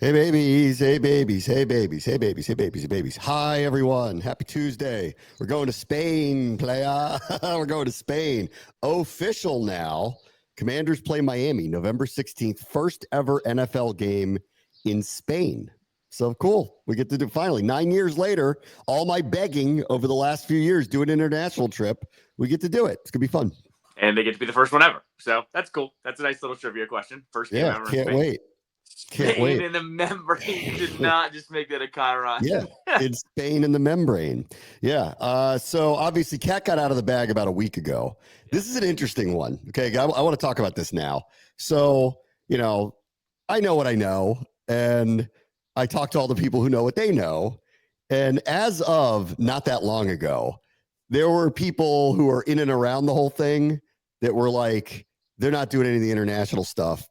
Hey babies, hey babies, hey babies, hey babies, hey babies, hey babies. Hi everyone. Happy Tuesday. We're going to Spain, playa. We're going to Spain. Official now. Commanders play Miami November 16th. First ever NFL game in Spain. So cool. We get to do finally 9 years later. All my begging over the last few years, do an international trip. We get to do it. It's gonna be fun. And they get to be the first one ever. So that's cool. That's a nice little trivia question. First game Yeah, ever in can't Spain. wait. Can't Spain wait. in the membrane. You did not just make that a Chiron. Yeah, in Spain in the membrane. Yeah. So obviously, Cat got out of the bag about a week ago. This is an interesting one. Okay. I want to talk about this now. So, I know what I know, and I talk to all the people who know what they know. And as of not that long ago, there were people who are in and around the whole thing that were like, they're not doing any of the international stuff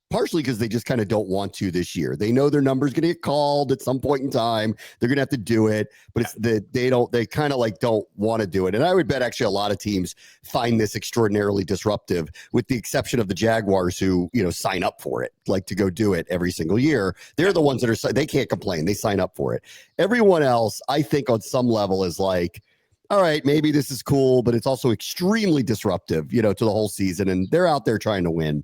partially because they just kind of don't want to this year. They know their number's going to get called at some point in time. They're going to have to do it, but it's that they kind of like don't want to do it. And I would bet actually a lot of teams find this extraordinarily disruptive, with the exception of the Jaguars who, sign up for it, like to go do it every single year. They're the ones that they can't complain. They sign up for it. Everyone else, I think on some level is like, all right, maybe this is cool, but it's also extremely disruptive, to the whole season. And they're out there trying to win.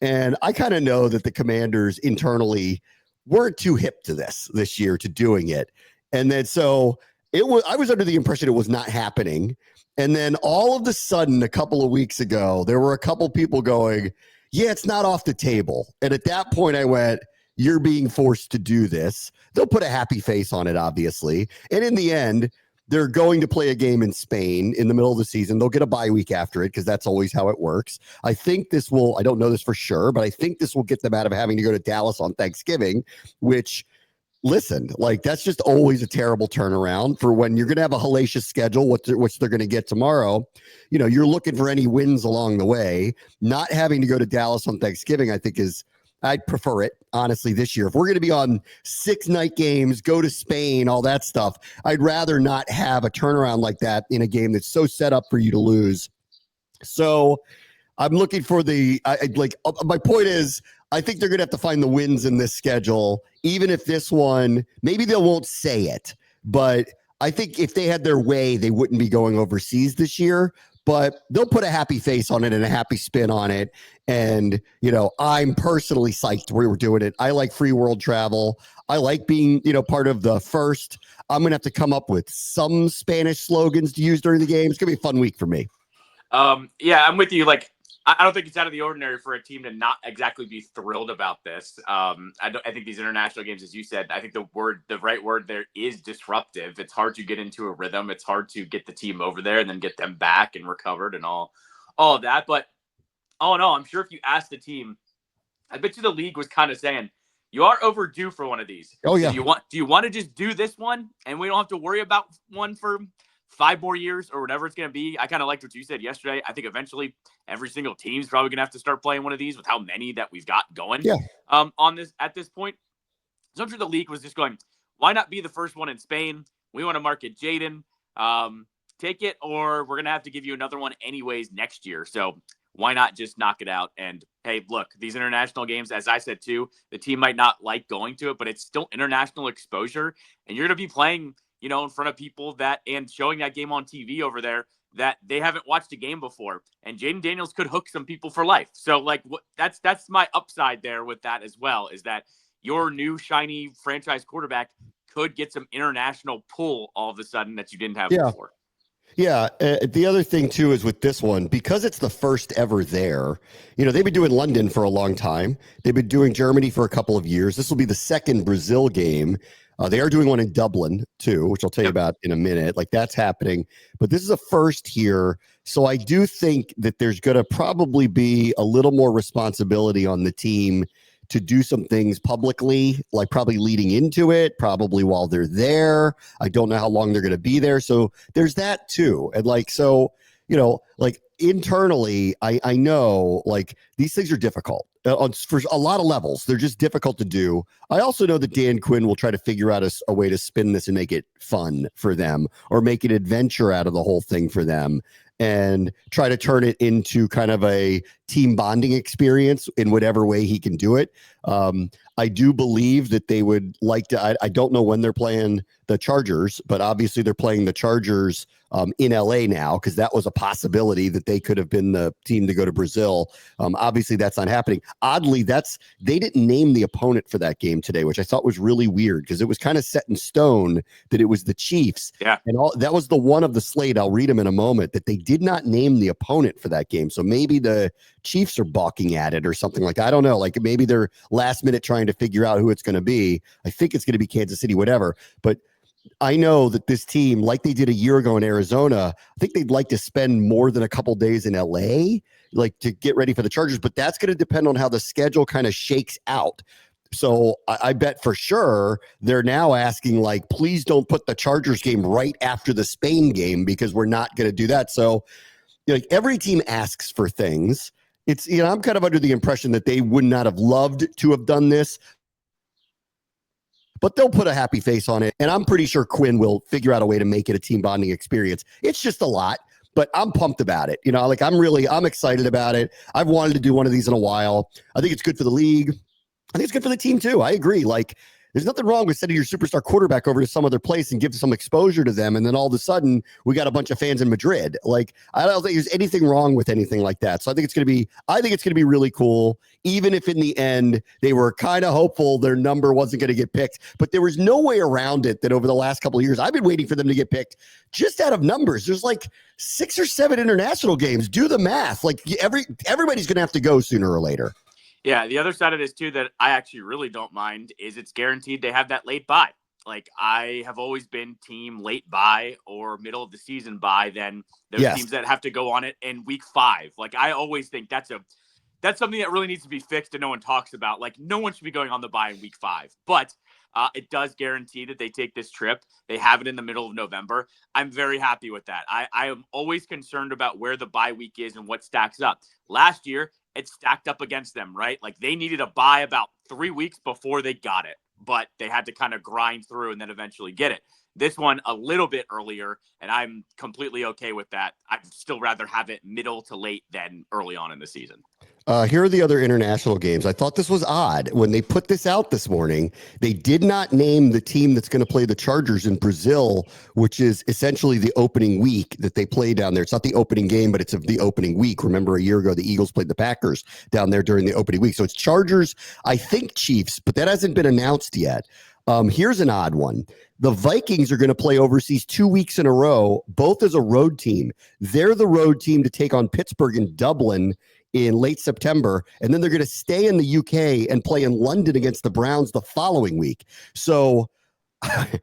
And I kind of know that the Commanders internally weren't too hip to this year, to doing it. And then so I was under the impression it was not happening. And then all of a sudden, a couple of weeks ago, there were a couple people going, yeah, it's not off the table. And at that point I went, you're being forced to do this. They'll put a happy face on it, obviously. And in the end, they're going to play a game in Spain in the middle of the season. They'll get a bye week after it because that's always how it works. I think this will, I don't know this for sure, but I think this will get them out of having to go to Dallas on Thanksgiving, which, listen, like that's just always a terrible turnaround for when you're going to have a hellacious schedule, which they're going to get tomorrow. You're looking for any wins along the way. Not having to go to Dallas on Thanksgiving, I think I'd prefer it, honestly, this year. If we're going to be on 6-night games, go to Spain, all that stuff, I'd rather not have a turnaround like that in a game that's so set up for you to lose. So I'm looking for my point is, I think they're going to have to find the wins in this schedule, even if this one, maybe they won't say it, but I think if they had their way, they wouldn't be going overseas this year. But they'll put a happy face on it and a happy spin on it. And, I'm personally psyched we were doing it. I like free world travel. I like being, part of the first. I'm going to have to come up with some Spanish slogans to use during the game. It's going to be a fun week for me. Yeah, I'm with you. Like, I don't think it's out of the ordinary for a team to not exactly be thrilled about this. I think these international games, as you said, I think the right word there is disruptive. It's hard to get into a rhythm. It's hard to get the team over there and then get them back and recovered and all of that. But all in all, I'm sure if you asked the team, I bet you the league was kind of saying, you are overdue for one of these. Oh yeah. So do you want to just do this one and we don't have to worry about one for 5 more years or whatever it's going to be? I kind of liked what you said yesterday. I think eventually every single team's probably going to have to start playing one of these with how many that we've got going on this at this point. So I'm sure the league was just going, why not be the first one in Spain? We want to market Jaden. Take it, or we're going to have to give you another one anyways next year. So why not just knock it out? And hey, look, these international games, as I said too, the team might not like going to it, but it's still international exposure. And you're going to be playing, in front of people and showing that game on TV over there that they haven't watched a game before. And Jaden Daniels could hook some people for life. So that's my upside there with that as well, is that your new shiny franchise quarterback could get some international pull all of a sudden that you didn't have before. Yeah. The other thing too is with this one, because it's the first ever there, they've been doing London for a long time. They've been doing Germany for a couple of years. This will be the second Brazil game. They are doing one in Dublin too, which I'll tell you about in a minute. Like that's happening, but this is a first here. So I do think that there's going to probably be a little more responsibility on the team to do some things publicly, like probably leading into it, probably while they're there. I don't know how long they're going to be there. So there's that too. And internally, I know like these things are difficult for a lot of levels. They're just difficult to do. I also know that Dan Quinn will try to figure out a way to spin this and make it fun for them, or make an adventure out of the whole thing for them. and try to turn it into kind of a team bonding experience in whatever way he can do it. I do believe that they would like to. I don't know when they're playing the Chargers, but obviously they're playing the Chargers in LA now, because that was a possibility that they could have been the team to go to Brazil. Obviously that's not happening. Oddly, they didn't name the opponent for that game today, which I thought was really weird, because it was kind of set in stone that it was the Chiefs. Yeah. And that was the one of the slate, I'll read them in a moment, that they did not name the opponent for that game. So maybe the Chiefs are balking at it or something like that. I don't know. Like maybe they're last minute trying to figure out who it's going to be. I think it's going to be Kansas City, whatever. But I know that this team, like they did a year ago in Arizona, I think they'd like to spend more than a couple days in LA, like to get ready for the Chargers. But that's going to depend on how the schedule kind of shakes out. So I bet for sure they're now asking, like, please don't put the Chargers game right after the Spain game, because we're not going to do that. So like every team asks for things. It's, I'm kind of under the impression that they would not have loved to have done this, but they'll put a happy face on it. And I'm pretty sure Quinn will figure out a way to make it a team bonding experience. It's just a lot, but I'm pumped about it. I'm excited about it. I've wanted to do one of these in a while. I think it's good for the league. I think it's good for the team too. I agree. Like, there's nothing wrong with sending your superstar quarterback over to some other place and give some exposure to them. And then all of a sudden we got a bunch of fans in Madrid. Like, I don't think there's anything wrong with anything like that. So I think it's going to be really cool. Even if in the end they were kind of hopeful their number wasn't going to get picked, but there was no way around it that over the last couple of years, I've been waiting for them to get picked just out of numbers. There's like 6 or 7 international games. Do the math. Like everybody's going to have to go sooner or later. Yeah, the other side of this too that I actually really don't mind is it's guaranteed they have that late bye. Like, I have always been team late bye or middle of the season bye than those teams that have to go on it in week 5. Like, I always think that's something that really needs to be fixed and no one talks about. Like, no one should be going on the bye in week 5. But it does guarantee that they take this trip. They have it in the middle of November. I'm very happy with that. I am always concerned about where the bye week is and what stacks up. Last year, it stacked up against them, right? Like, they needed a bye about 3 weeks before they got it, but they had to kind of grind through and then eventually get it. This one a little bit earlier, and I'm completely okay with that. I'd still rather have it middle to late than early on in the season. Here are the other international games. I thought this was odd. When they put this out this morning, they did not name the team that's going to play the Chargers in Brazil, which is essentially the opening week that they play down there. It's not the opening game, but it's the opening week. Remember, a year ago, the Eagles played the Packers down there during the opening week. So it's Chargers, I think Chiefs, but that hasn't been announced yet. Here's an odd one. The Vikings are going to play overseas 2 weeks in a row, both as a road team. They're the road team to take on Pittsburgh and Dublin in late September, and then they're going to stay in the UK and play in London against the Browns the following week. So I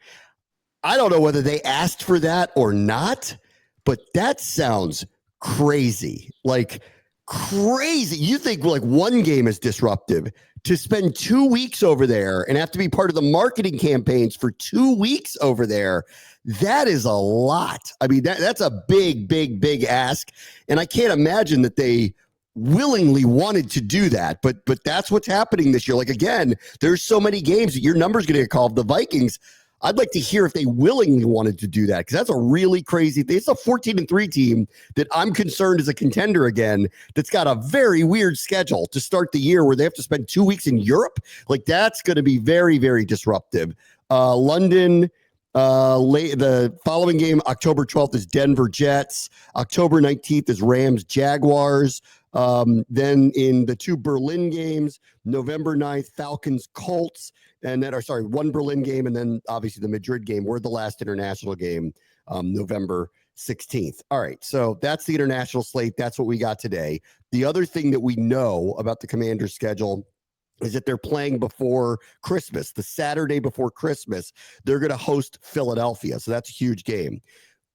don't know whether they asked for that or not, but that sounds crazy. Like, crazy. You think like one game is disruptive. To spend 2 weeks over there and have to be part of the marketing campaigns for 2 weeks over there, that is a lot. I mean, that's a big, big, big ask. And I can't imagine that they willingly wanted to do that, but that's what's happening this year. Like, again, there's so many games that your number's going to get called. The Vikings, I'd like to hear if they willingly wanted to do that, because that's a really crazy thing. It's a 14-3 team that I'm concerned is a contender again, that's got a very weird schedule to start the year where they have to spend 2 weeks in Europe. Like, that's going to be very, very disruptive. London, the following game, October 12th, is Denver Jets. October 19th is Rams Jaguars. Then in the 2 Berlin games, November 9th, Falcons Colts. And then, one Berlin game, and then obviously the Madrid game. We're the last international game, November 16th. All right, so that's the international slate. That's what we got today. The other thing that we know about the Commanders' schedule is that they're playing before Christmas. The Saturday before Christmas, they're going to host Philadelphia. So that's a huge game.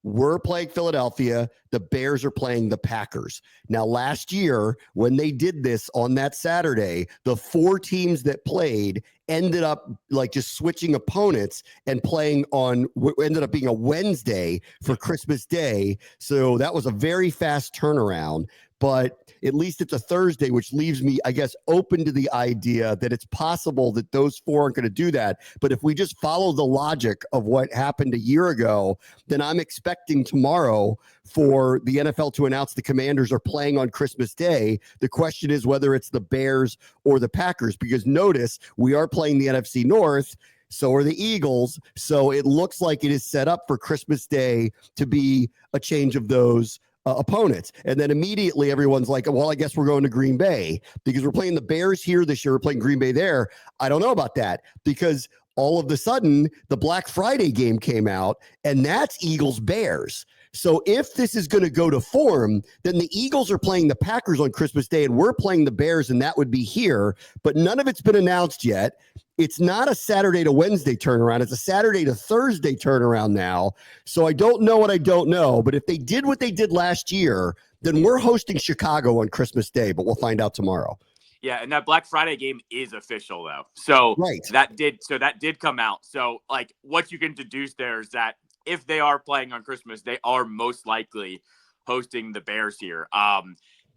We're playing Philadelphia. The Bears are playing the Packers. Now, last year, when they did this on that Saturday, the 4 teams that played ended up like just switching opponents and playing on what ended up being a Wednesday for Christmas Day. So that was a very fast turnaround. but at least it's a Thursday, which leaves me, I guess, open to the idea that it's possible that those four aren't going to do that. But if we just follow the logic of what happened a year ago, then I'm expecting tomorrow for the NFL to announce the Commanders are playing on Christmas Day. The question is whether it's the Bears or the Packers, because notice we are playing the NFC North. So are the Eagles. So it looks like it is set up for Christmas Day to be a change of those opponents. And then immediately everyone's like, well, I guess we're going to Green Bay because we're playing the Bears here this year. We're playing Green Bay there. I don't know about that because all of a sudden the Black Friday game came out and that's Eagles Bears. So if this is going to go to form, then the Eagles are playing the Packers on Christmas Day and we're playing the Bears, and that would be here. But none of it's been announced yet. It's not a Saturday to Wednesday turnaround. It's a Saturday to Thursday turnaround now. So I don't know what I don't know. But if they did what they did last year, then we're hosting Chicago on Christmas Day. But we'll find out tomorrow. Yeah, and that Black Friday game is official though. So that did come out. So like what you can deduce there is that if they are playing on Christmas, they are most likely hosting the Bears here.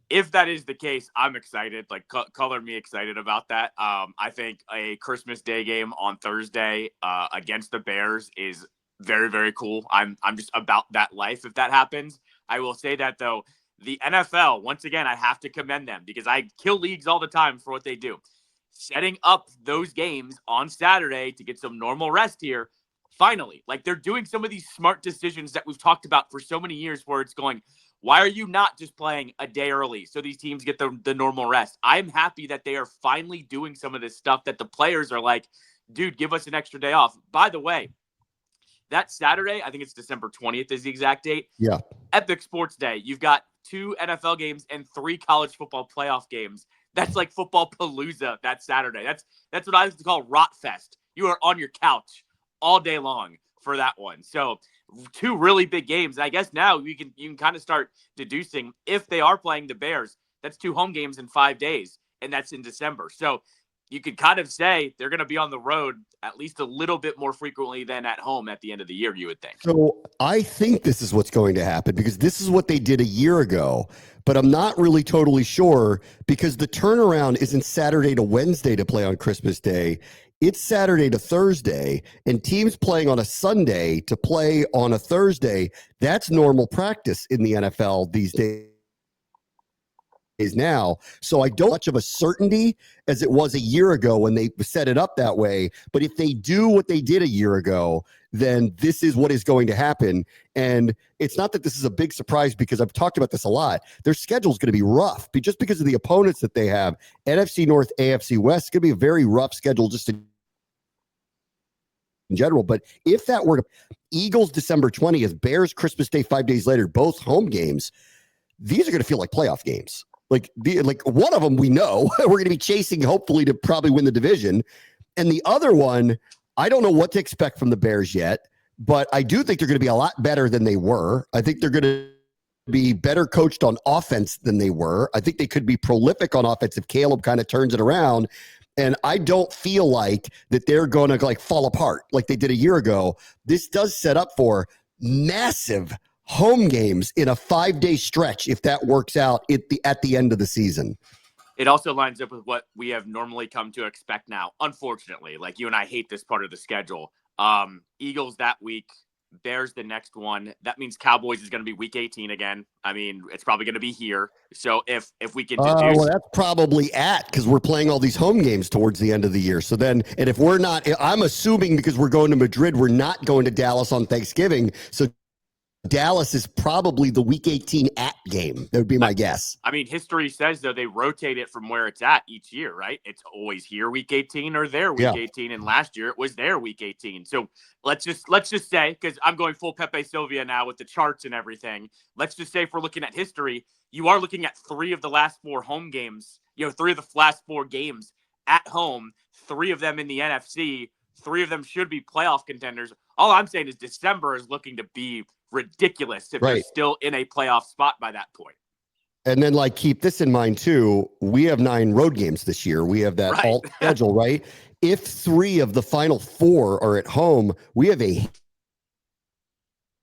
If that is the case, I'm excited. Like, color me excited about that. I think a Christmas Day game on Thursday against the Bears is very, very cool. I'm just about that life if that happens. I will say that, though, the NFL, once again, I have to commend them because I kill leagues all the time for what they do. Setting up those games on Saturday to get some normal rest here, finally. Like, they're doing some of these smart decisions that we've talked about for so many years where it's going, why are you not just playing a day early so these teams get the normal rest? I'm happy that they are finally doing some of this stuff that the players are like, dude, give us an extra day off. By the way, that Saturday, I think it's December 20th is the exact date. Yeah. Epic Sports Day. You've got 2 NFL games and 3 college football playoff games. That's like football palooza that Saturday. That's what I used to call Rot Fest. You are on your couch all day long for that one. So 2 really big games. And I guess now you can kind of start deducing if they are playing the Bears, that's 2 home games in 5 days, and that's in December. So you could kind of say they're going to be on the road at least a little bit more frequently than at home at the end of the year, you would think. So I think this is what's going to happen because this is what they did a year ago, but I'm not really totally sure because the turnaround isn't Saturday to Wednesday to play on Christmas Day. It's Saturday to Thursday, and teams playing on a Sunday to play on a Thursday, that's normal practice in the NFL these days now. So I don't much of a certainty as it was a year ago when they set it up that way. But if they do what they did a year ago, then this is what is going to happen. And it's not that this is a big surprise because I've talked about this a lot. Their schedule is going to be rough just because of the opponents that they have. NFC North, AFC West, it's going to be a very rough schedule just in general. But if that were to Eagles December 20th, Bears Christmas Day 5 days later, both home games, these are going to feel like playoff games. Like one of them we know we're going to be chasing hopefully to probably win the division. And the other one, I don't know what to expect from the Bears yet, but I do think they're going to be a lot better than they were. I think they're going to be better coached on offense than they were. I think they could be prolific on offense if Caleb kind of turns it around. And I don't feel like that they're going to like fall apart like they did a year ago. This does set up for massive home games in a 5-day stretch if that works out at the end of the season. It also lines up with what we have normally come to expect now. Unfortunately, like you and I hate this part of the schedule. Eagles that week, Bears the next one. That means Cowboys is going to be week 18 again. I mean, it's probably going to be here. So if we can deduce, well, that's probably because we're playing all these home games towards the end of the year. So then, and if we're not, I'm assuming because we're going to Madrid, we're not going to Dallas on Thanksgiving. So Dallas is probably the week 18 at game. That would be my guess. I mean, history says, though, they rotate it from where it's at each year, right? It's always here week 18 or there week 18. And last year it was their week 18. So let's just say, because I'm going full Pepe Sylvia now with the charts and everything. Let's just say if we're looking at history, you are looking at 3 of the last 4 home games, 3 of the last 4 games at home, 3 of them in the NFC, 3 of them should be playoff contenders. All I'm saying is December is looking to be ridiculous if they're still in a playoff spot by that point. And then keep this in mind too. We have 9 road games this year. We have that alt schedule, right? If 3 of the final 4 are at home, we have a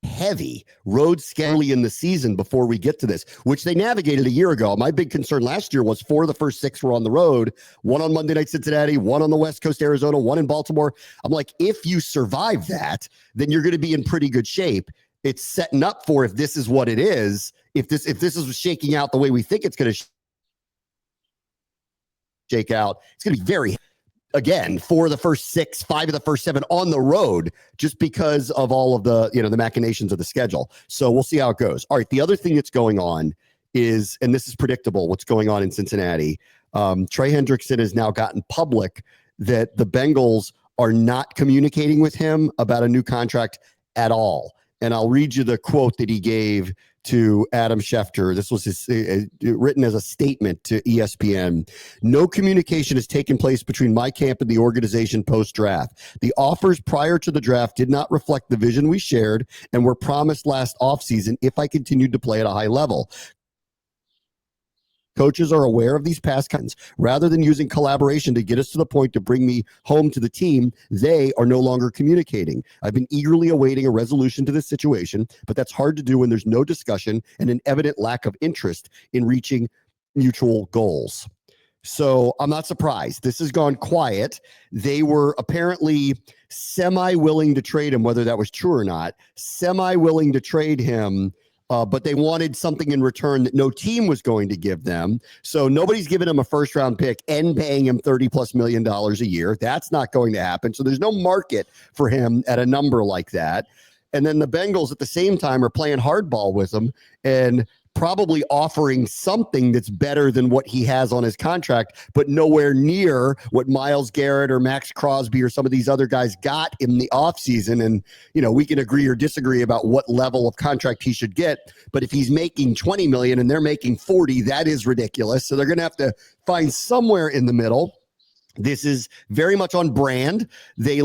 heavy road schedule in the season before we get to this, which they navigated a year ago. My big concern last year was 4 of the first 6 were on the road, 1 on Monday night Cincinnati, 1 on the West Coast Arizona, 1 in Baltimore. I'm like, if you survive that, then you're going to be in pretty good shape. It's setting up for, if this is what it is, if this is shaking out the way we think it's going to shake out, it's going to be very, again, 4 of the first 6, 5 of the first 7 on the road, just because of all of the, the machinations of the schedule. So we'll see how it goes. All right. The other thing that's going on is, and this is predictable, what's going on in Cincinnati. Trey Hendrickson has now gotten public that the Bengals are not communicating with him about a new contract at all. And I'll read you the quote that he gave to Adam Schefter. This was written as a statement to ESPN. No communication has taken place between my camp and the organization post-draft. The offers prior to the draft did not reflect the vision we shared and were promised last offseason if I continued to play at a high level. Coaches are aware of these past cuts. Rather than using collaboration to get us to the point to bring me home to the team, they are no longer communicating. I've been eagerly awaiting a resolution to this situation, but that's hard to do when there's no discussion and an evident lack of interest in reaching mutual goals. So I'm not surprised. This has gone quiet. They were apparently semi-willing to trade him, whether that was true or not, semi-willing to trade him. But they wanted something in return that no team was going to give them. So nobody's giving him a first-round pick and paying him $30+ million a year. That's not going to happen. So there's no market for him at a number like that. And then the Bengals at the same time are playing hardball with him and probably offering something that's better than what he has on his contract, but nowhere near what Myles Garrett or Max Crosby or some of these other guys got in the offseason. And, we can agree or disagree about what level of contract he should get. But if he's making $20 million and they're making 40, that is ridiculous. So they're going to have to find somewhere in the middle. This is very much on brand. They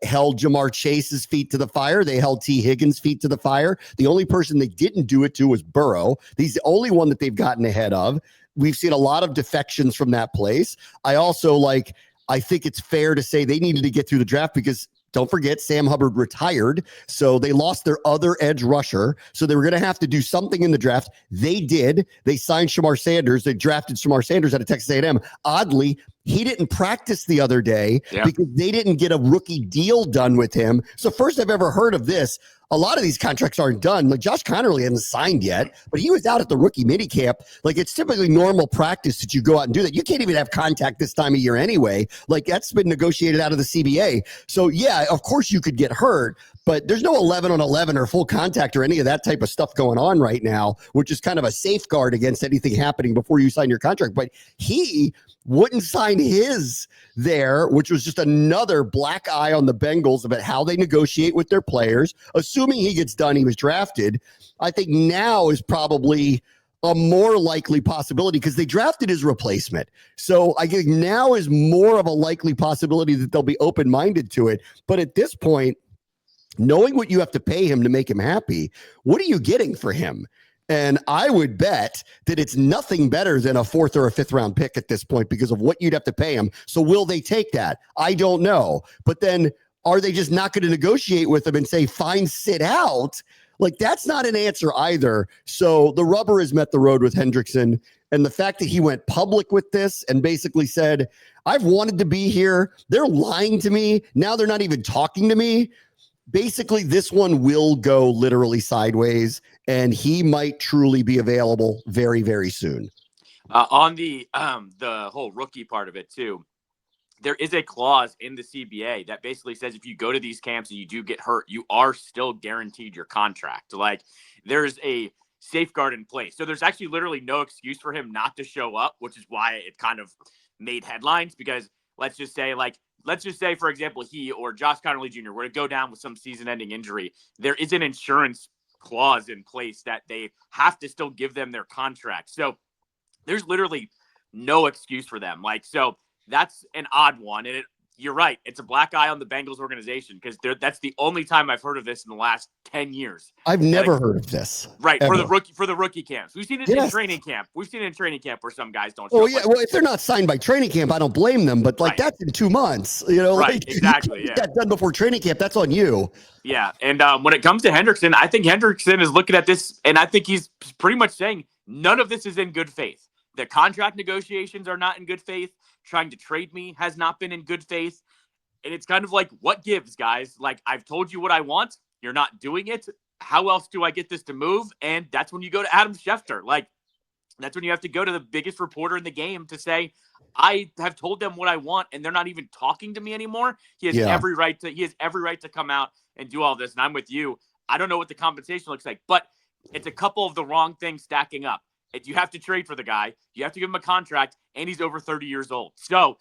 held Jamar Chase's feet to the fire. They held T. Higgins' feet to the fire. The only person they didn't do it to was Burrow. He's the only one that they've gotten ahead of. We've seen a lot of defections from that place. I also I think it's fair to say they needed to get through the draft because don't forget, Sam Hubbard retired, so they lost their other edge rusher. So they were going to have to do something in the draft. They did. They signed Shamar Sanders. They drafted Shamar Sanders out of Texas A&M. Oddly, he didn't practice the other day because they didn't get a rookie deal done with him. So first I've ever heard of this. A lot of these contracts aren't done. Josh Connerly hasn't signed yet, but he was out at the rookie minicamp. It's typically normal practice that you go out and do that. You can't even have contact this time of year anyway. That's been negotiated out of the CBA. So yeah, of course you could get hurt, but there's no 11 on 11 or full contact or any of that type of stuff going on right now, which is kind of a safeguard against anything happening before you sign your contract. But he wouldn't sign his there, which was just another black eye on the Bengals about how they negotiate with their players. Assuming he gets done, he was drafted. I think now is probably a more likely possibility because they drafted his replacement. So I think now is more of a likely possibility that they'll be open-minded to it. But at this point, knowing what you have to pay him to make him happy, what are you getting for him? And I would bet that it's nothing better than a 4th or a 5th round pick at this point because of what you'd have to pay him. So will they take that? I don't know. But then are they just not going to negotiate with him and say, fine, sit out? That's not an answer either. So the rubber has met the road with Hendrickson. And the fact that he went public with this and basically said, I've wanted to be here. They're lying to me. Now they're not even talking to me. Basically, this one will go literally sideways, and he might truly be available very, very soon. On the whole rookie part of it too, there is a clause in the CBA that basically says if you go to these camps and you do get hurt, you are still guaranteed your contract. There's a safeguard in place. So there's actually literally no excuse for him not to show up, which is why it kind of made headlines because let's just say, for example, he or Josh Connerly Jr. were to go down with some season-ending injury. There is an insurance clause in place that they have to still give them their contract. So there's literally no excuse for them. So that's an odd one. And You're right. It's a black eye on the Bengals organization because that's the only time I've heard of this in the last 10 years. I've never heard of this. Right. Ever. For the rookie camps. We've seen it in training camp. We've seen it in training camp where some guys don't show Oh, up. yeah. Well, if they're not signed by training camp, I don't blame them. But that's in 2 months. You know, right. Exactly. You got done before training camp. That's on you. Yeah. And when it comes to Hendrickson, I think Hendrickson is looking at this, and I think he's pretty much saying none of this is in good faith. The contract negotiations are not in good faith. Trying to trade me has not been in good faith. And it's kind of like, what gives, guys? Like, I've told you what I want. You're not doing it. How else do I get this to move? And that's when you go to Adam Schefter. Like, that's when you have to go to the biggest reporter in the game to say, I have told them what I want, and they're not even talking to me anymore. He has every right to come out and do all this. And I'm with you. I don't know what the compensation looks like, but it's a couple of the wrong things stacking up. You have to trade for the guy. You have to give him a contract, and he's over 30 years old. So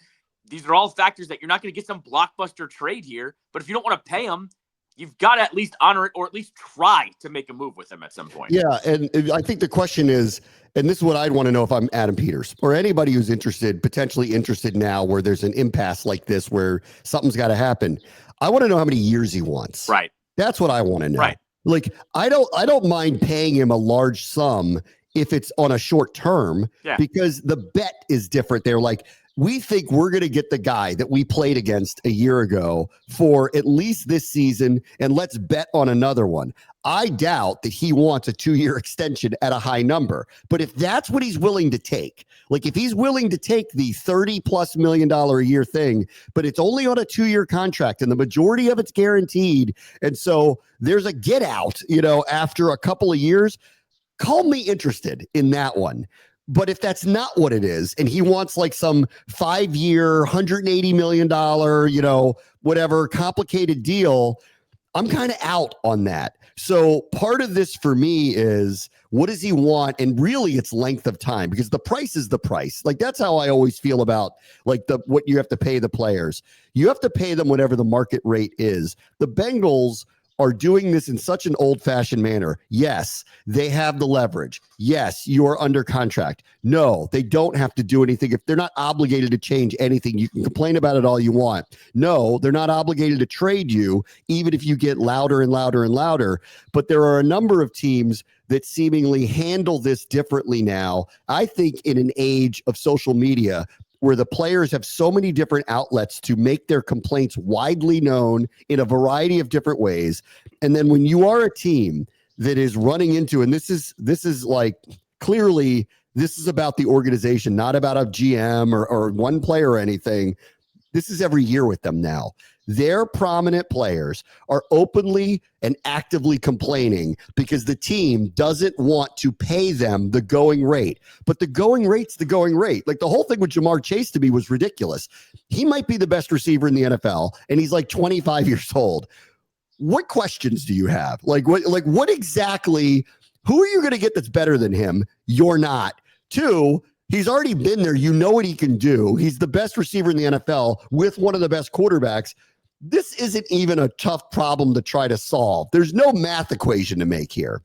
these are all factors that you're not going to get some blockbuster trade here. But if you don't want to pay him, you've got to at least honor it or at least try to make a move with him at some point. Yeah, and I think the question is, and this is what I'd want to know if I'm Adam Peters or anybody who's potentially interested now where there's an impasse like this where something's got to happen. I want to know how many years he wants. Right. That's what I want to know. Right. Like, I don't mind paying him a large sum if it's on a short term because the bet is different. They're like, we think we're going to get the guy that we played against a year ago for at least this season, and let's bet on another one. I doubt that he wants a 2-year extension at a high number. But if that's what he's willing to take, like if he's willing to take the $30+ million a year thing, but it's only on a 2-year contract and the majority of it's guaranteed, and so there's a get out, after a couple of years, call me interested in that one. But if that's not what it is, and he wants like some 5-year, $180 million, whatever complicated deal, I'm kind of out on that. So part of this for me is, what does he want? And really it's length of time, because the price is the price. Like, that's how I always feel about like what you have to pay the players. You have to pay them whatever the market rate is. The Bengals are doing this in such an old-fashioned manner. Yes, they have the leverage. Yes, you are under contract. No, they don't have to do anything. If they're not obligated to change anything, you can complain about it all you want. No, they're not obligated to trade you, even if you get louder and louder and louder. But there are a number of teams that seemingly handle this differently now. I think in an age of social media, where the players have so many different outlets to make their complaints widely known in a variety of different ways. And then when you are a team that is running into, and this is like, clearly this is about the organization, not about a GM or one player or anything. This is every year with them now. Their prominent players are openly and actively complaining because the team doesn't want to pay them the going rate. But the going rate's the going rate. Like, the whole thing with Jamar Chase to me was ridiculous. He might be the best receiver in the NFL, and he's like 25 years old. What questions do you have? What exactly, who are you going to get that's better than him? You're not. 2, he's already been there. You know what he can do. He's the best receiver in the NFL with one of the best quarterbacks. This isn't even a tough problem to try to solve. There's no math equation to make here.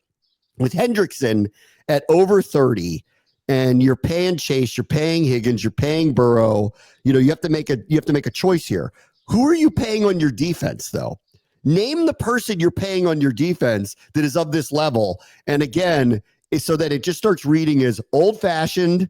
With Hendrickson at over 30, and you're paying Chase, you're paying Higgins, you're paying Burrow, you have to make a choice here. Who are you paying on your defense, though? Name the person you're paying on your defense that is of this level. And again, so that it just starts reading as old-fashioned,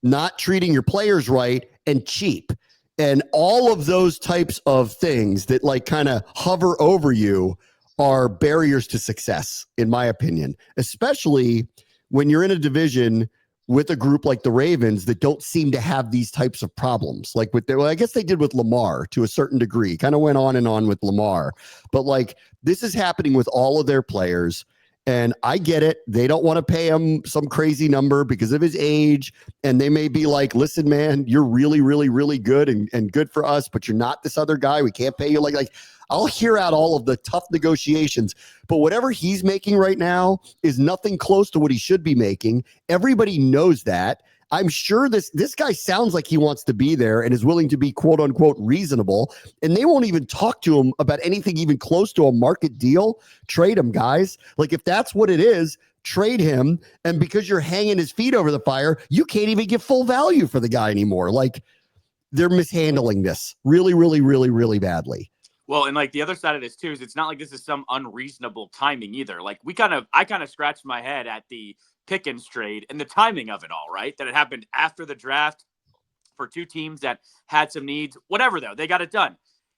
not treating your players right, and cheap. And all of those types of things that like kind of hover over you are barriers to success, in my opinion, especially when you're in a division with a group like the Ravens that don't seem to have these types of problems. Like I guess they did with Lamar to a certain degree, kind of went on and on with Lamar. But like, this is happening with all of their players. And I get it. They don't want to pay him some crazy number because of his age. And they may be like, listen, man, you're really, really, really good and good for us, but you're not this other guy. We can't pay you. Like I'll hear out all of the tough negotiations, but whatever he's making right now is nothing close to what he should be making. Everybody knows that. I'm sure this guy sounds like he wants to be there and is willing to be quote unquote reasonable, and they won't even talk to him about anything even close to a market deal. Trade him, guys. Like, if that's what it is, trade him. And because you're hanging his feet over the fire, you can't even get full value for the guy anymore. Like, they're mishandling this really, really, really, really badly. Well, and like the other side of this too is it's not like this is some unreasonable timing either. Like I kind of scratched my head at the Pickens trade and the timing of it all, right? That it happened after the draft for two teams that had some needs. Whatever though, they got it done.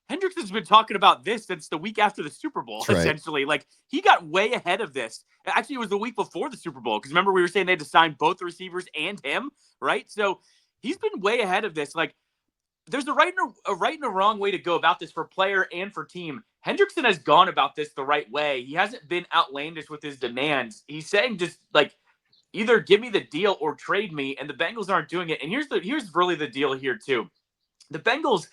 Hendrickson's been talking about this since the week after the Super Bowl, essentially. Like, he got way ahead of this. Actually, it was the week before the Super Bowl, because remember we were saying they had to sign both the receivers and him, right? So he's been way ahead of this. Like, there's a right and a wrong way to go about this for player and for team. Hendrickson has gone about this the right way. He hasn't been outlandish with his demands. He's saying just, like, either give me the deal or trade me, and the Bengals aren't doing it. And here's really the deal here, too. The Bengals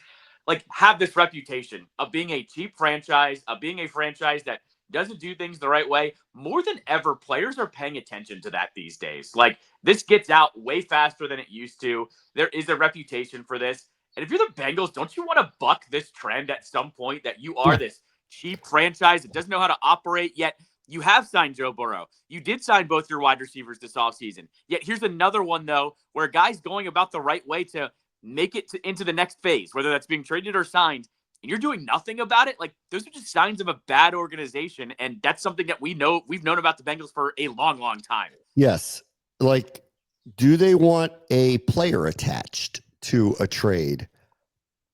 have this reputation of being a cheap franchise, of being a franchise that doesn't do things the right way. More than ever, players are paying attention to that these days. Like, this gets out way faster than it used to. There is a reputation for this. And if you're the Bengals, don't you want to buck this trend at some point that you are this cheap franchise that doesn't know how to operate, yet you have signed Joe Burrow. You did sign both your wide receivers this offseason. Yet here's another one, though, where a guy's going about the right way to make it into the next phase, whether that's being traded or signed, and you're doing nothing about it. Like, those are just signs of a bad organization, and that's something that we've known about the Bengals for a long, long time. Yes. Like, do they want a player attached to a trade?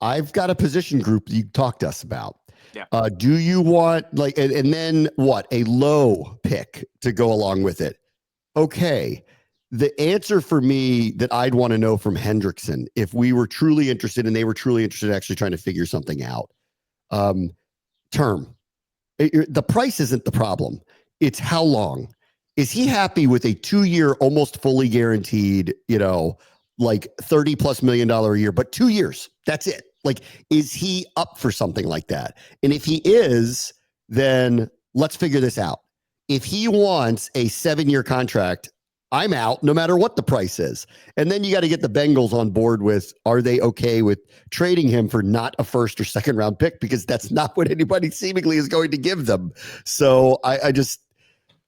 I've got a position group you talked to us about. Yeah. Do you want, like, and then what? A low pick to go along with it? Okay. The answer for me that I'd want to know from Hendrickson, if we were truly interested and they were truly interested in actually trying to figure something out, term. The price isn't the problem. It's how long. Is he happy with a 2-year, almost fully guaranteed, like $30+ million a year, but 2 years? That's it. Like, is he up for something like that? And if he is, then let's figure this out. If he wants a 7-year contract, I'm out no matter what the price is. And then you got to get the Bengals on board with, are they okay with trading him for not a first or second round pick? Because that's not what anybody seemingly is going to give them. So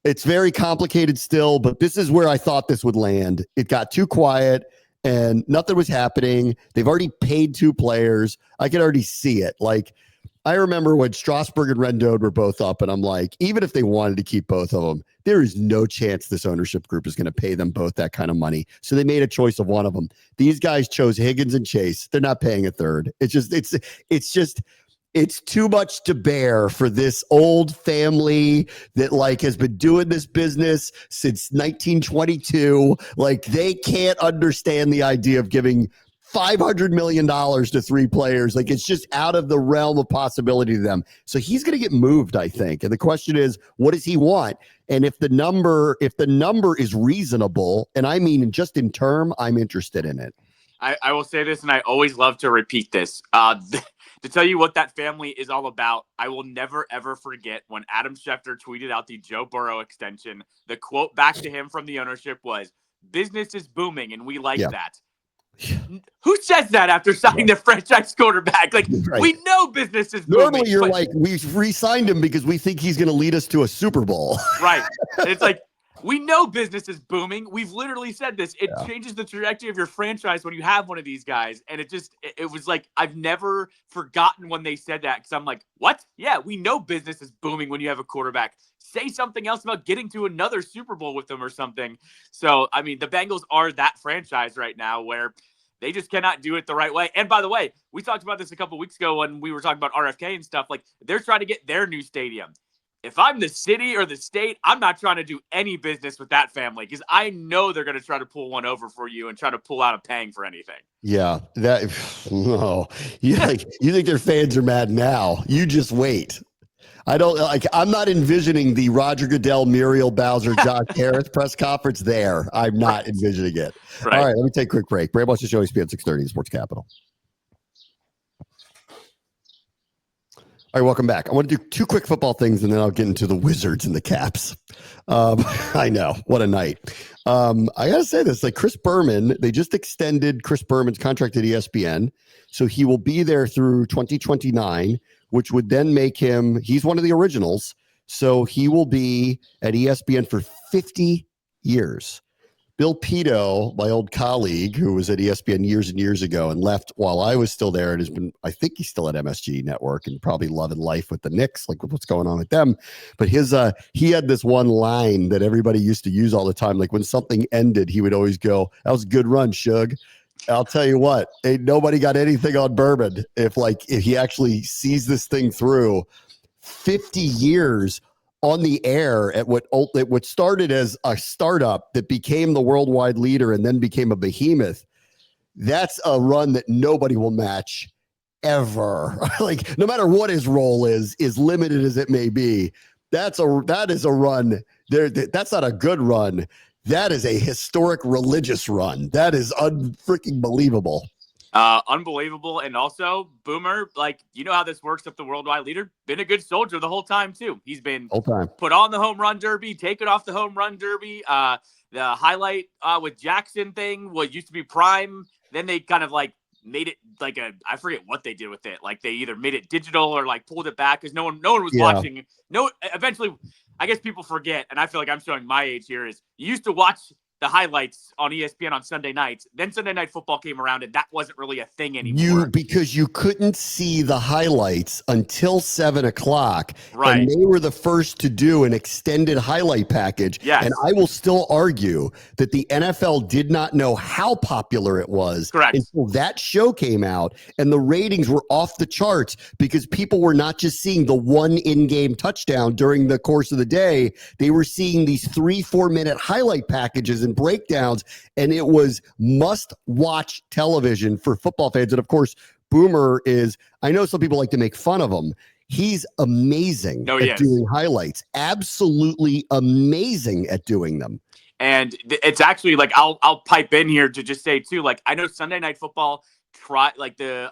it's very complicated still, but this is where I thought this would land. It got too quiet and nothing was happening. They've already paid 2 players. I could already see it. Like, I remember when Strasburg and Rendon were both up, and I'm like, even if they wanted to keep both of them, there is no chance this ownership group is going to pay them both that kind of money. So they made a choice of one of them. These guys chose Higgins and Chase. They're not paying a third. It's too much to bear for this old family that has been doing this business since 1922. Like, they can't understand the idea of giving $500 million to 3 players. Like, it's just out of the realm of possibility to them. So he's going to get moved, I think. And the question is, what does he want? And if the number is reasonable, and I mean just in term, I'm interested in it. I will say this, and I always love to repeat this. To tell you what that family is all about, I will never, ever forget when Adam Schefter tweeted out the Joe Burrow extension. The quote back to him from the ownership was, "Business is booming, and we like that." Who says that after signing the franchise quarterback? Like, we know business is booming. Normally, you're like, we've re-signed him because we think he's going to lead us to a Super Bowl. Right. It's like, we know business is booming. We've literally said this. It changes the trajectory of your franchise when you have one of these guys. And it was like, I've never forgotten when they said that, because I'm like, what? Yeah, we know business is booming when you have a quarterback. Say something else about getting to another Super Bowl with them or something. So, I mean, the Bengals are that franchise right now where they just cannot do it the right way. And by the way, we talked about this a couple weeks ago when we were talking about RFK and stuff. Like, they're trying to get their new stadium. If I'm the city or the state, I'm not trying to do any business with that family, because I know they're going to try to pull one over for you and try to pull out of paying for anything. Yeah, no. You think their fans are mad now? You just wait. I'm not envisioning the Roger Goodell, Muriel Bowser, Josh Harris press conference there. I'm not envisioning it. Right. All right, let me take a quick break. Bram watches the show, ESPN 630 Sports Capital. All right, welcome back. I want to do 2 quick football things, and then I'll get into the Wizards and the Caps. I know. What a night. I got to say this. Like, Chris Berman, they just extended Chris Berman's contract at ESPN. So he will be there through 2029, which would then make him, he's one of the originals. So he will be at ESPN for 50 years. Bill Pito, my old colleague who was at ESPN years and years ago and left while I was still there and has been, I think he's still at MSG Network and probably loving life with the Knicks, like what's going on with them. But he had this one line that everybody used to use all the time. Like when something ended, he would always go, "That was a good run, Shug." I'll tell you what, ain't nobody got anything on Bourbon if he actually sees this thing through. 50 years on the air at what started as a startup that became the worldwide leader and then became a behemoth. That's a run that nobody will match ever. Like no matter what his role is limited as it may be. That is a run there. That's not a good run. That is a historic religious run. That is unfreaking believable. Unbelievable. And also, Boomer, like, you know how this works up the worldwide leader? Been a good soldier the whole time, too. He's been put on the home run derby, taken off the home run derby. The highlight with Jackson thing used to be Prime. Then they kind of like made it like I forget what they did with it. Like they either made it digital or like pulled it back because no one was watching. Eventually, I guess people forget, and I feel like I'm showing my age here, is you used to watch the highlights on ESPN on Sunday nights. Then Sunday Night Football came around, and that wasn't really a thing anymore. Because you couldn't see the highlights until 7:00. Right. And they were the first to do an extended highlight package. Yes. And I will still argue that the NFL did not know how popular it was until that show came out. And the ratings were off the charts because people were not just seeing the one in-game touchdown during the course of the day. They were seeing these 3-4 minute highlight packages and breakdowns, and it was must-watch television for football fans. And of course, Boomer is, I know some people like to make fun of him. He's amazing at doing highlights. Absolutely amazing at doing them. And it's actually like, I'll pipe in here to just say too, like, I know Sunday Night Football like the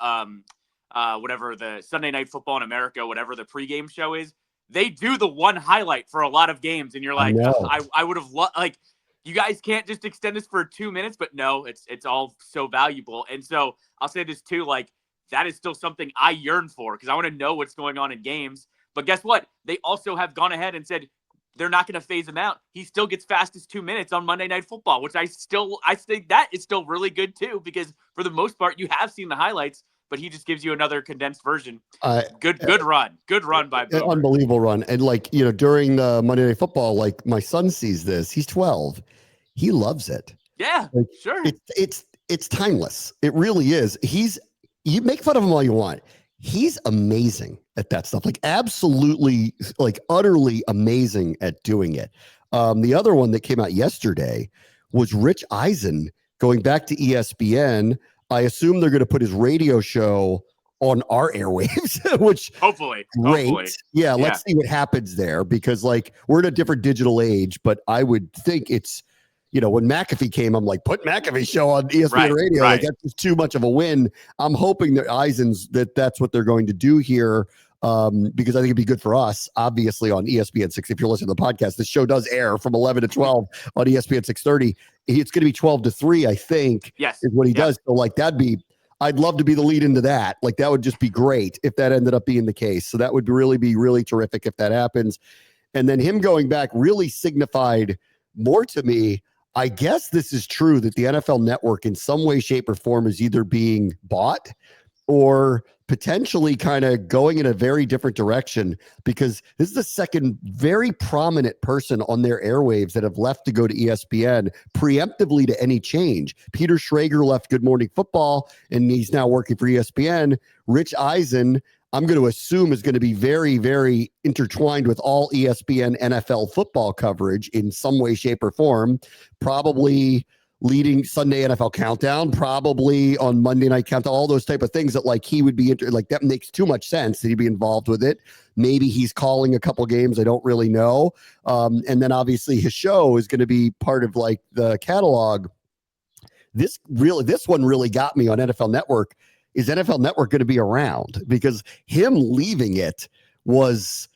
whatever the Sunday Night Football in America, whatever the pregame show is, they do the one highlight for a lot of games, and you're like, I would have like, you guys can't just extend this for 2 minutes, but no, it's all so valuable. And so I'll say this too, like, that is still something I yearn for because I want to know what's going on in games. But guess what? They also have gone ahead and said they're not going to phase him out. He still gets fastest 2 minutes on Monday Night Football, which I think that is still really good too, because for the most part, you have seen the highlights, but he just gives you another condensed version. Good run by Boomer. Unbelievable run. And like, during the Monday Night Football, like my son sees this, he's 12. He loves it. Yeah, like, sure. It's timeless. It really is. You make fun of him all you want. He's amazing at that stuff. Like absolutely, like utterly amazing at doing it. The other one that came out yesterday was Rich Eisen going back to ESPN. I assume they're going to put his radio show on our airwaves, which hopefully. Yeah, let's see what happens there because like we're in a different digital age, but I would think it's, when McAfee came, I'm like, put McAfee show on ESPN radio. Like that's just too much of a win. I'm hoping that Eisen's that's what they're going to do here. Because I think it'd be good for us, obviously, on ESPN 6. If you're listening to the podcast, the show does air from 11 to 12 on ESPN 630. It's going to be 12 to 3, I think, is what he does. So, like, I'd love to be the lead into that. Like, that would just be great if that ended up being the case. So that would be really terrific if that happens. And then him going back really signified more to me. I guess this is true that the NFL Network in some way, shape, or form is either being bought or potentially kind of going in a very different direction because this is the second very prominent person on their airwaves that have left to go to ESPN preemptively to any change. Peter Schrager left Good Morning Football and he's now working for ESPN. Rich Eisen, I'm going to assume, is going to be very, very intertwined with all ESPN NFL football coverage in some way, shape, or form, probably leading Sunday NFL Countdown, probably on Monday Night Countdown, all those type of things that like he would be like that makes too much sense that he'd be involved with it. Maybe he's calling a couple games. I don't really know. And then obviously his show is going to be part of like the catalog. This one really got me on NFL Network. Is NFL Network going to be around? Because him leaving it was,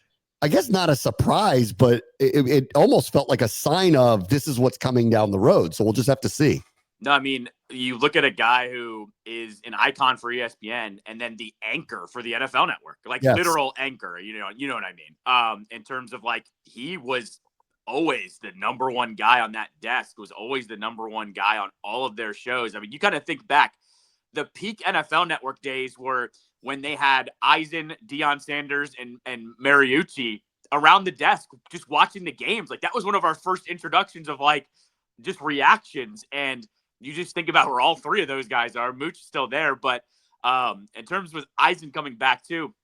I guess, not a surprise, but it almost felt like a sign of this is what's coming down the road. So we'll just have to see. No, I mean, you look at a guy who is an icon for ESPN and then the anchor for the NFL Network, like literal anchor, you know what I mean? In terms of like, he was always the number one guy on that desk, was always the number one guy on all of their shows. I mean, you kind of think back, the peak NFL Network days were when they had Eisen, Deion Sanders, and Mariucci around the desk just watching the games. Like, that was one of our first introductions of like just reactions. And you just think about where all three of those guys are. Mooch is still there, but in terms with Eisen coming back too,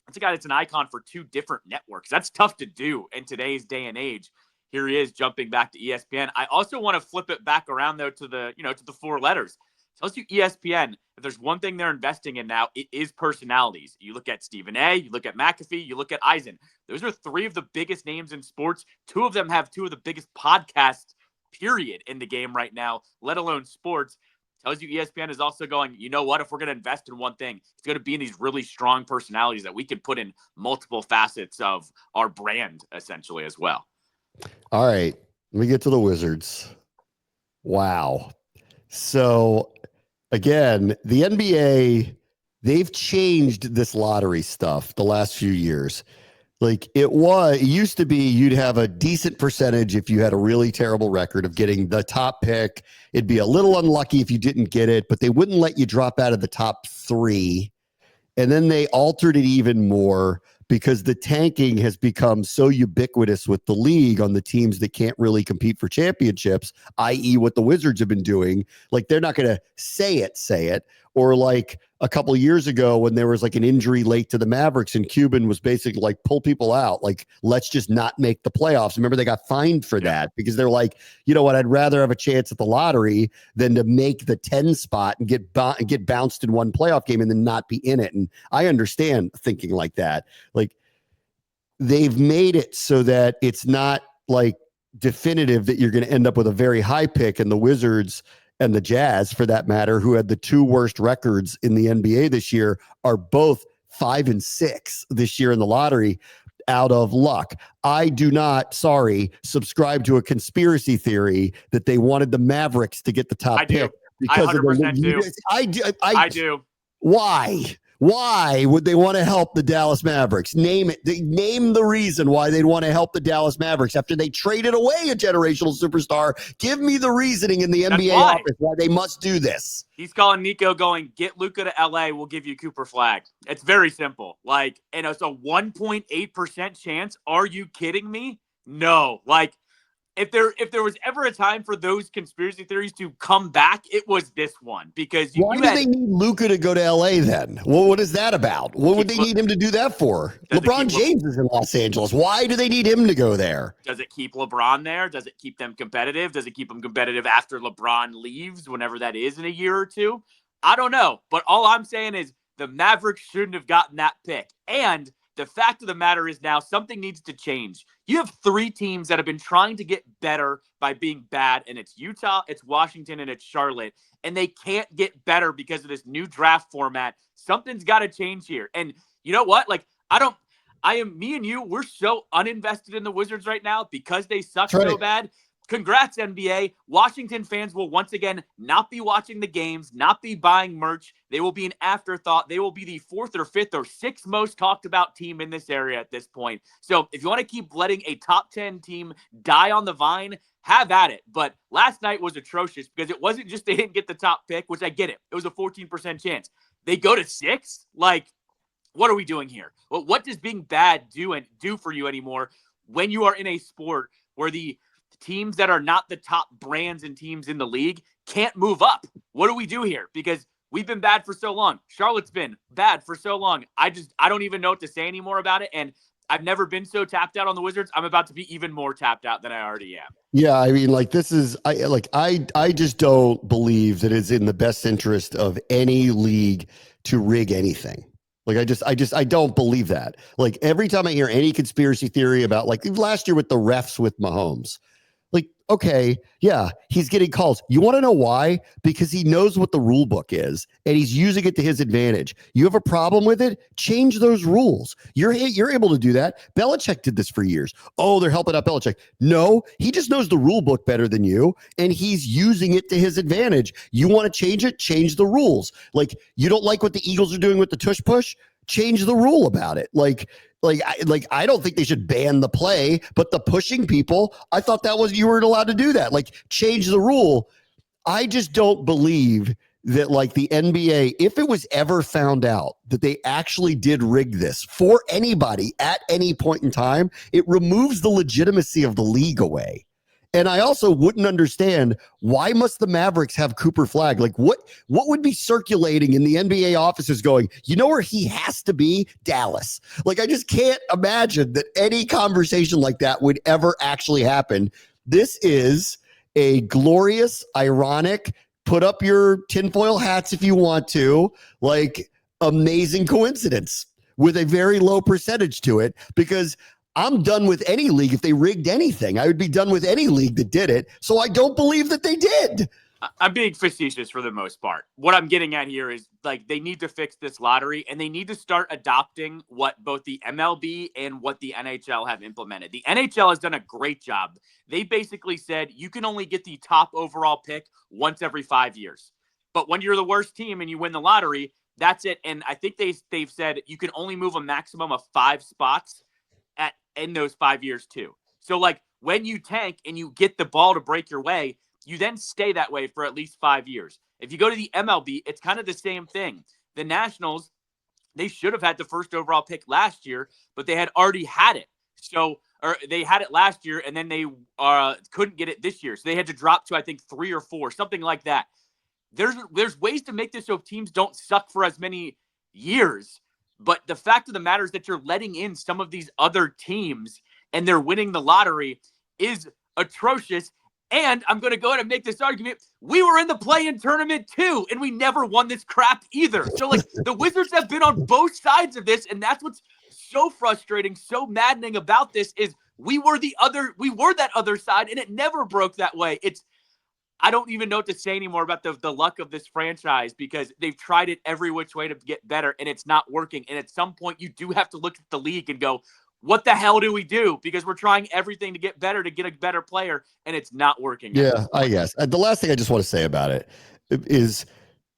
that's a guy that's an icon for two different networks. That's tough to do in today's day and age. Here he is jumping back to ESPN. I also want to flip it back around though to the, to the four letters. Tells you ESPN, if there's one thing they're investing in now, it is personalities. You look at Stephen A., you look at McAfee, you look at Eisen. Those are three of the biggest names in sports. Two of them have two of the biggest podcasts, period, in the game right now, let alone sports. Tells you ESPN is also going, you know what, if we're going to invest in one thing, it's going to be in these really strong personalities that we can put in multiple facets of our brand, essentially, as well. All right, let me get to the Wizards. Wow. So, again, the NBA, they've changed this lottery stuff the last few years. Like, it used to be you'd have a decent percentage if you had a really terrible record of getting the top pick. It'd be a little unlucky if you didn't get it, but they wouldn't let you drop out of the top 3. And then they altered it even more because the tanking has become so ubiquitous with the league on the teams that can't really compete for championships, i.e. what the Wizards have been doing. Like, they're not going to say it. Or like a couple of years ago when there was like an injury late to the Mavericks and Cuban was basically like, pull people out. Like, let's just not make the playoffs. Remember, they got fined for that because they're like, you know what? I'd rather have a chance at the lottery than to make the 10 spot and get bounced in one playoff game and then not be in it. And I understand thinking like that. Like, they've made it so that it's not like definitive that you're going to end up with a very high pick, and the Wizards and the Jazz, for that matter, who had the 2 worst records in the NBA this year, are both 5 and 6 this year in the lottery out of luck. I do not, subscribe to a conspiracy theory that they wanted the Mavericks to get the top pick because I 100% do. I do. Why? Why would they want to help the Dallas Mavericks? Name it. Name the reason why they'd want to help the Dallas Mavericks after they traded away a generational superstar. Give me the reasoning in the NBA office why they must do this. He's calling Nico going, get Luka to LA, we'll give you Cooper Flag. It's very simple. Like, and it's a 1.8% chance. Are you kidding me? No. Like, if there was ever a time for those conspiracy theories to come back, it was this one. Because why do they need Luka to go to LA then? Well, what is that about? What would they need him to do that for? LeBron James is in Los Angeles. Why do they need him to go there? Does it keep LeBron there? Does it keep them competitive? Does it keep them competitive after LeBron leaves, whenever that is in a year or two? I don't know. But all I'm saying is the Mavericks shouldn't have gotten that pick. And the fact of the matter is now something needs to change. You have 3 teams that have been trying to get better by being bad, and it's Utah, it's Washington, and it's Charlotte, and they can't get better because of this new draft format. Something's got to change here. And you know what? Like, me and you, we're so uninvested in the Wizards right now because they suck so bad. Congrats, NBA. Washington fans will once again not be watching the games, not be buying merch. They will be an afterthought. They will be the 4th or 5th or 6th most talked about team in this area at this point. So if you want to keep letting a top 10 team die on the vine, have at it. But last night was atrocious because it wasn't just they didn't get the top pick, which I get it. It was a 14% chance. They go to 6? Like, what are we doing here? Well, what does being bad do for you anymore when you are in a sport where the teams that are not the top brands and teams in the league can't move up? What do we do here? Because we've been bad for so long. Charlotte's been bad for so long. I don't even know what to say anymore about it. And I've never been so tapped out on the Wizards. I'm about to be even more tapped out than I already am. Yeah, I mean, like, this is I just don't believe that it's in the best interest of any league to rig anything. Like, I don't believe that. Like, every time I hear any conspiracy theory about, like, last year with the refs with Mahomes, like, okay, yeah, he's getting calls. You want to know why? Because he knows what the rule book is and he's using it to his advantage. You have a problem with it? Change those rules. You're able to do that. Belichick did this for years. Oh, they're helping out Belichick. No, he just knows the rule book better than you and he's using it to his advantage. You want to change it? Change the rules. Like, you don't like what the Eagles are doing with the tush push? change the rule about it. I don't think they should ban the play, but the pushing people, I thought that was, you weren't allowed to do that. Like, change the rule. I just don't believe that, like, the NBA, if it was ever found out that they actually did rig this for anybody at any point in time, it removes the legitimacy of the league away. And I also wouldn't understand, why must the Mavericks have Cooper Flag? Like, what would be circulating in the NBA offices going, you know where he has to be? Dallas. Like, I just can't imagine that any conversation like that would ever actually happen. This is a glorious, ironic, put up your tinfoil hats if you want to, like, amazing coincidence with a very low percentage to it, because I'm done with any league if they rigged anything. I would be done with any league that did it. So I don't believe that they did. I'm being facetious for the most part. What I'm getting at here is, like, they need to fix this lottery, and they need to start adopting what both the MLB and what the NHL have implemented. The NHL has done a great job. They basically said you can only get the top overall pick once every 5 years. But when you're the worst team and you win the lottery, that's it. And I think they've said you can only move a maximum of 5 spots in those 5 years too. So, like, when you tank and you get the ball to break your way, you then stay that way for at least 5 years. If you go to the MLB, it's kind of the same thing. The Nationals, they should have had the first overall pick last year, but they had already had it. So, or they had it last year, and then they couldn't get it this year. So they had to drop to, I think, 3 or 4, something like that. There's ways to make this so teams don't suck for as many years. But the fact of the matter is that you're letting in some of these other teams and they're winning the lottery is atrocious. And I'm going to go ahead and make this argument. We were in the play-in tournament too, and we never won this crap either. So, like, the Wizards have been on both sides of this, and that's what's so frustrating, so maddening about this is we were that other side, and it never broke that way. I don't even know what to say anymore about the luck of this franchise, because they've tried it every which way to get better, and it's not working. And at some point, you do have to look at the league and go, what the hell do we do? Because we're trying everything to get better, to get a better player, and it's not working. Yeah, I guess. The last thing I just want to say about it is,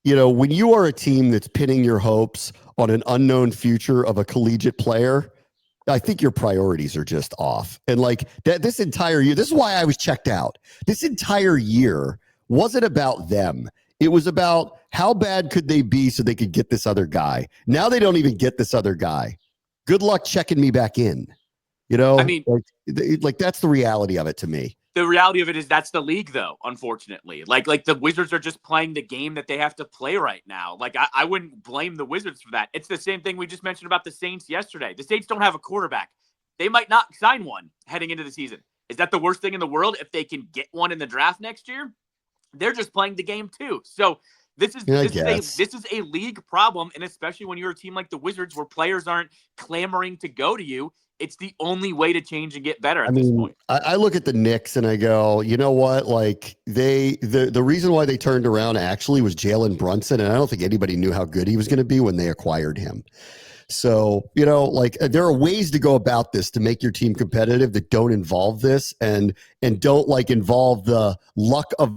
when you are a team that's pinning your hopes on an unknown future of a collegiate player, I think your priorities are just off. And, like, that this entire year, this is why I was checked out. This entire year wasn't about them. It was about how bad could they be so they could get this other guy. Now they don't even get this other guy. Good luck checking me back in. I mean, like that's the reality of it to me. The reality of it is that's the league, though, unfortunately. Like the Wizards are just playing the game that they have to play right now. Like, I wouldn't blame the Wizards for that. It's the same thing we just mentioned about the Saints yesterday. The Saints don't have a quarterback. They might not sign one heading into the season. Is that the worst thing in the world if they can get one in the draft next year? They're just playing the game too. So this is a league problem, and especially when you're a team like the Wizards where players aren't clamoring to go to you. It's the only way to change and get better at this point. I look at the Knicks and I go, you know what? Like, the reason why they turned around actually was Jalen Brunson, and I don't think anybody knew how good he was going to be when they acquired him. So, like, there are ways to go about this to make your team competitive that don't involve this and don't, like, involve the luck of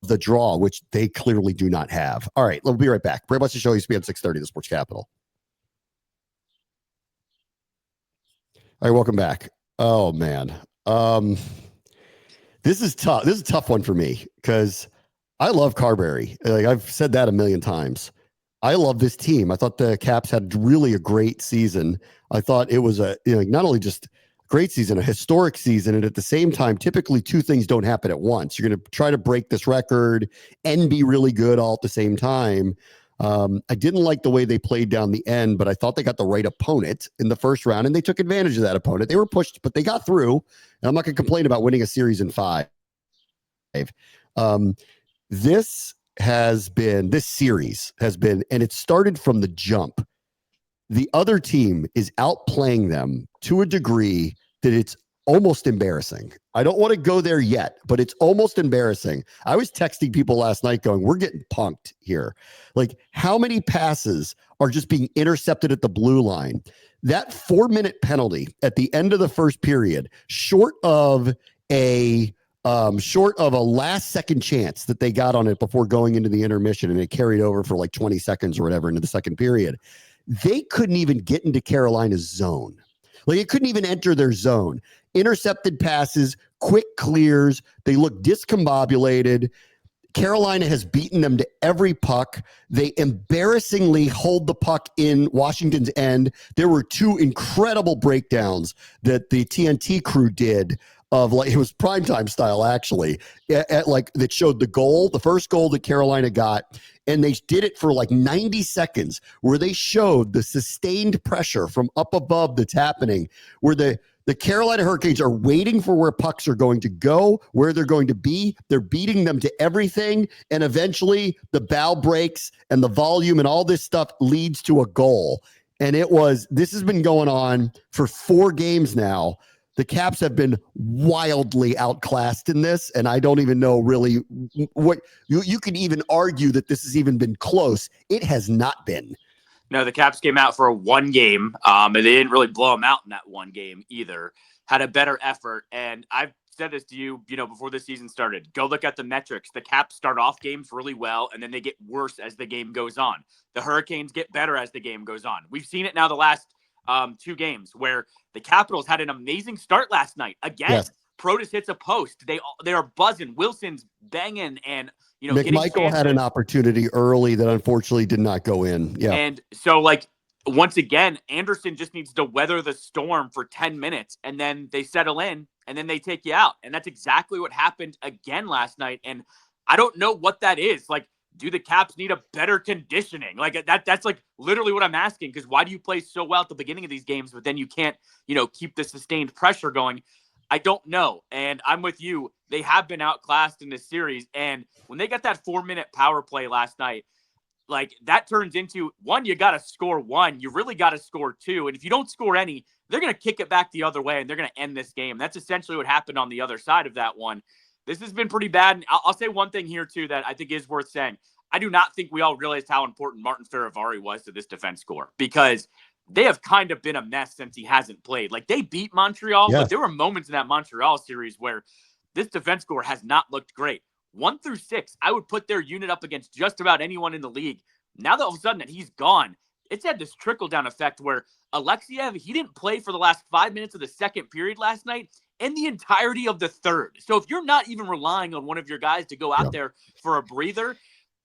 the draw, which they clearly do not have. All right, we'll be right back. Very much to show ESPN 630, the Sports Capital. All right, welcome back. Oh, man. This is tough. This is a tough one for me because I love Carberry. Like, I've said that a million times. I love this team. I thought the Caps had really a great season. I thought it was not only just a great season, a historic season. And at the same time, typically two things don't happen at once. You're going to try to break this record and be really good all at the same time. I didn't like the way they played down the end, but I thought they got the right opponent in the first round, and they took advantage of that opponent. They were pushed, but they got through. And I'm not going to complain about winning a series in 5. This series has been, and it started from the jump. The other team is outplaying them to a degree that it's almost embarrassing. I don't want to go there yet, but it's almost embarrassing. I was texting people last night going, we're getting punked here. Like, how many passes are just being intercepted at the blue line? That 4-minute penalty at the end of the first period, short of a last second chance that they got on it before going into the intermission, and it carried over for like 20 seconds or whatever into the second period. they couldn't even get into Carolina's zone. Like it couldn't even enter their zone. Intercepted passes, quick clears. They look discombobulated. Carolina has beaten them to every puck. They embarrassingly hold the puck in Washington's end. There were two incredible breakdowns that the TNT crew did of like, it was primetime style actually, like that showed the first goal that Carolina got. And they did it for like 90 seconds where they showed the sustained pressure from up above that's happening, where the Carolina Hurricanes are waiting for where pucks are going to go, where they're going to be. They're beating them to everything. And eventually the bow breaks and the volume and all this stuff leads to a goal. And this has been going on for 4 games now. The Caps have been wildly outclassed in this, and I don't even know really what you can even argue that this has even been close. It has not been. No, the Caps came out for a 1 game, and they didn't really blow them out in that 1 game either. Had a better effort, and I've said this to you, before the season started. Go look at the metrics. The Caps start off games really well, and then they get worse as the game goes on. The Hurricanes get better as the game goes on. We've seen it now the last 2 games where the Capitals had an amazing start last night. Again, yes. Protas hits a post. They are buzzing. Wilson's banging, and McMichael had an opportunity early that unfortunately did not go in. Yeah, and so once again, Anderson just needs to weather the storm for 10 minutes, and then they settle in, and then they take you out, and that's exactly what happened again last night. And I don't know what that is. Do the Caps need a better conditioning? That's literally what I'm asking, because why do you play so well at the beginning of these games, but then you can't, keep the sustained pressure going? I don't know. And I'm with you. They have been outclassed in this series. And when they got that 4-minute power play last night, that turns into 1, you got to score 1. You really got to score 2. And if you don't score any, they're going to kick it back the other way and they're going to end this game. That's essentially what happened on the other side of that one. This has been pretty bad. And I'll say one thing here, too, that I think is worth saying. I do not think we all realized how important Martin Ferravari was to this defense score, because they have kind of been a mess since he hasn't played. They beat Montreal, but there were moments in that Montreal series where this defense score has not looked great. 1 through 6, I would put their unit up against just about anyone in the league. Now that all of a sudden that he's gone, it's had this trickle-down effect where Alexiev, he didn't play for the last 5 minutes of the second period last night and the entirety of the third. So if you're not even relying on one of your guys to go out there for a breather,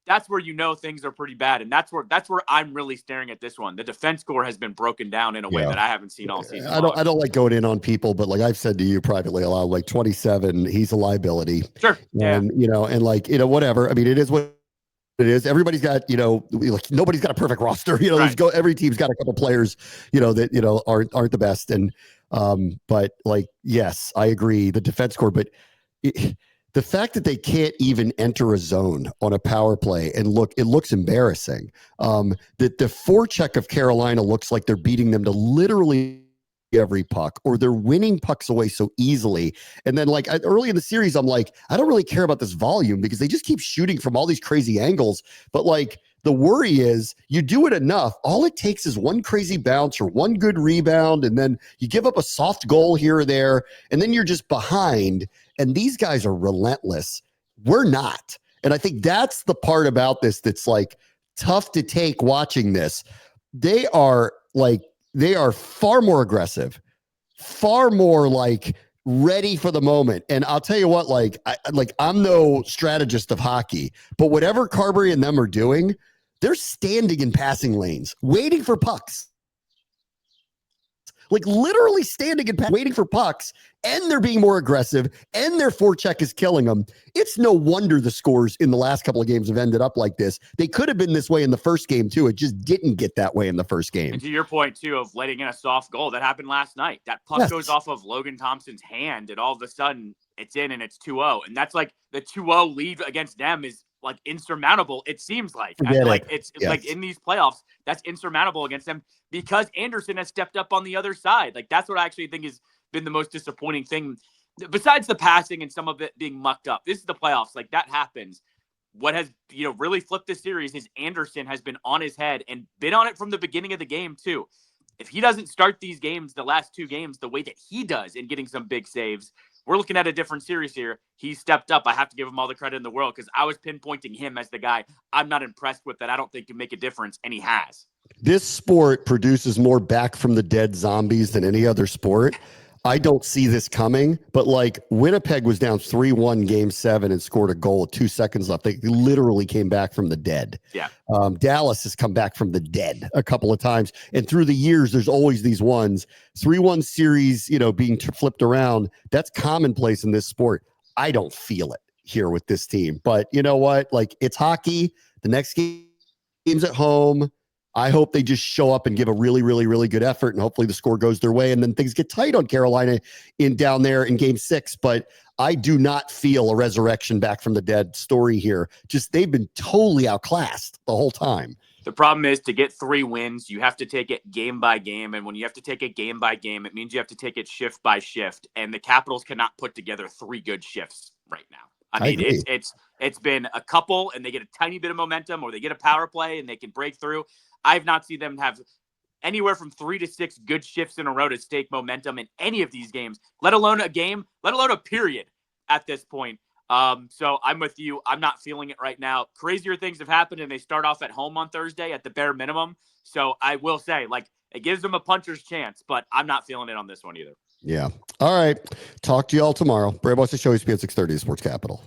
that's where things are pretty bad. And that's where I'm really staring at this one. The defense score has been broken down in a way that I haven't seen all season. I don't like going in on people, but I've said to you privately a lot, 27, he's a liability. Sure. And, whatever. I mean, it is what it is. Everybody's got, nobody's got a perfect roster. Right. Every team's got a couple players, that, aren't the best. And, but yes, I agree. The defense score, but the fact that they can't even enter a zone on a power play and it looks embarrassing. That the forecheck of Carolina looks like they're beating them to literally every puck, or they're winning pucks away so easily. And then early in the series, I'm I don't really care about this volume because they just keep shooting from all these crazy angles. But the worry is you do it enough. All it takes is one crazy bounce or one good rebound. And then you give up a soft goal here or there. And then you're just behind. And these guys are relentless. We're not. And I think that's the part about this that's tough to take watching this. They are far more aggressive, far more ready for the moment. And I'll tell you what, I'm no strategist of hockey, but whatever Carberry and them are doing, they're standing in passing lanes, waiting for pucks. Literally standing and waiting for pucks, and they're being more aggressive, and their forecheck is killing them. It's no wonder the scores in the last couple of games have ended up like this. They could have been this way in the first game, too. It just didn't get that way in the first game. And to your point, too, of letting in a soft goal, that happened last night. That puck goes off of Logan Thompson's hand, and all of a sudden, it's in, and it's 2-0. And that's the 2-0 lead against them is insurmountable. It seems it's in these playoffs, that's insurmountable against them because Anderson has stepped up on the other side. That's what I actually think has been the most disappointing thing, besides the passing and some of it being mucked up. This is the playoffs. That happens. What has really flipped this series is Anderson has been on his head and been on it from the beginning of the game too. If he doesn't start these games, the last 2 games, the way that he does in getting some big saves, we're looking at a different series here. He stepped up. I have to give him all the credit in the world because I was pinpointing him as the guy I'm not impressed with that I don't think can make a difference, and he has. This sport produces more back from the dead zombies than any other sport. I don't see this coming, but like Winnipeg was down 3-1 game 7 and scored a goal with 2 seconds left. They literally came back from the dead. Yeah. Dallas has come back from the dead a couple of times. And through the years, there's always these ones. 3-1 series, being flipped around. That's commonplace in this sport. I don't feel it here with this team. But you know what? Like, it's hockey. The next game's at home. I hope they just show up and give a really, really, really good effort, and hopefully the score goes their way, and then things get tight on Carolina down there in game 6. But I do not feel a resurrection back from the dead story here. Just they've been totally outclassed the whole time. The problem is, to get 3 wins, you have to take it game by game. And when you have to take it game by game, it means you have to take it shift by shift. And the Capitals cannot put together 3 good shifts right now. I mean, it's been a couple, and they get a tiny bit of momentum, or they get a power play and they can break through. I've not seen them have anywhere from 3 to 6 good shifts in a row to stake momentum in any of these games, let alone a game, let alone a period at this point. So I'm with you. I'm not feeling it right now. Crazier things have happened, and they start off at home on Thursday at the bare minimum. So I will say, like, it gives them a puncher's chance, but I'm not feeling it on this one either. Yeah. All right. Talk to you all tomorrow. Brave Watch the Show, ESPN 630, Sports Capital.